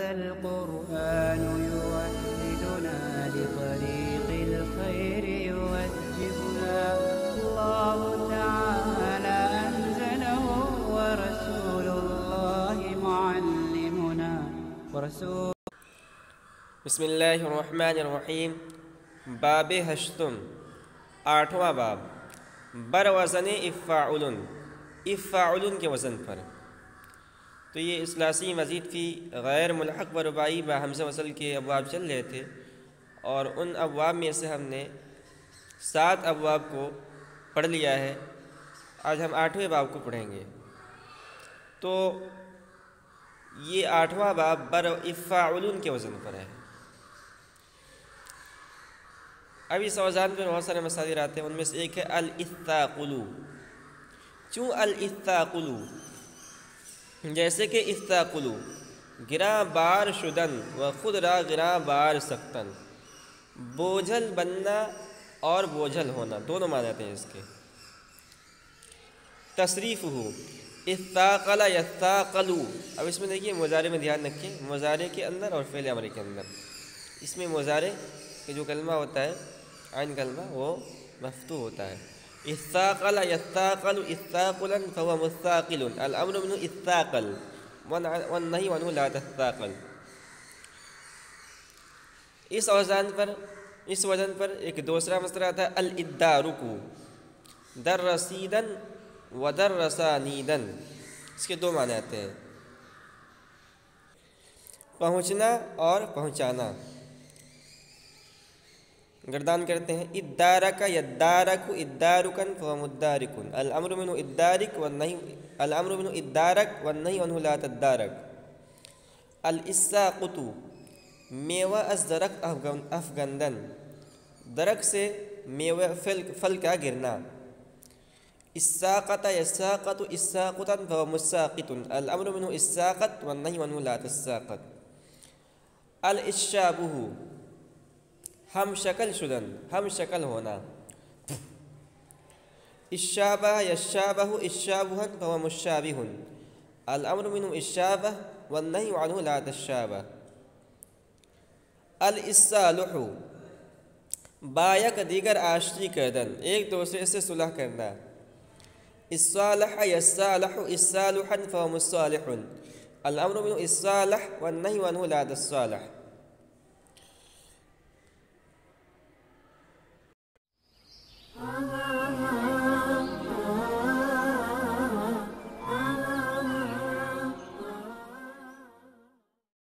هذا القرآن يوحدنا لطريق الخير يوجهنا الله تعالى أنزله ورسول الله معلمنا ورسول بسم اللہ الرحمن الرحیم باب ہشتم آٹھواں باب بر وزن افعل کے وزن پر. تو یہ اثلاثی مزید فی غیر ملحق و رباعی با حمزہ وصل کے ابواب چل رہے تھے، اور ان ابواب میں سے ہم نے 7 ابواب کو پڑھ لیا ہے. آج ہم 8ویں باب کو پڑھیں گے. تو یہ 8واں باب بر افعل کے وزن پر ہے. اب اس اوزان پہ بہت سارے مصادر آتے ہیں، ان میں سے ایک ہے الاثاقل. چوں الاثاقل؟ جیسے کہ اثاقل گراں بار شدن و خود را گراں بار سختن، بوجھل بننا اور بوجھل ہونا دونوں معنی آتے ہیں اس کے. تصریف ہو اثاقل یثاقل. اب اس میں دیکھیے مضارع میں دھیان رکھیں، مضارع کے اندر اور فعل امر کے اندر. اس میں مضارع کہ جو کلمہ ہوتا ہے عین کلمہ وہ مفتوح ہوتا ہے. اثاقل یثاقل اثاقلا فهو مثاقل، الامر منه اثاقل والنهي عنه لا تثاقل. اس وزن پر ایک دوسرا مصدر آتا ہے الادارک، درسیدن و درسانیدن. اس کے 2 معنی آتے ہیں، پہنچنا اور پہنچانا. گردان کرتے ہیں ادارک یدارک ادارکن فهو مدارک، الامر منه ادارک والنهی عنه لا تدارک. الاساقط میوہ از درخت افگندن، درخت سے میوہ پھل کا گرنا. اساقط یساقط اساقطا فهو مساقط، الامر منه اساقط والنهی عنه لا تساقط. الاشابہ ہم شکل شدن، ہم شکل ہونا. اشابہ یشابہ اشابہ فهو مشابہ، الامر منه اشابہ والنهی عنه لا تشابہ. الاصالح با یک دیگر آشتی کردن، ایک دوسرے سے صلح کرنا. الصالح یصالح اصالحا فهو مصالح، الامر منه الصالح والنهی عنه لا تصالح.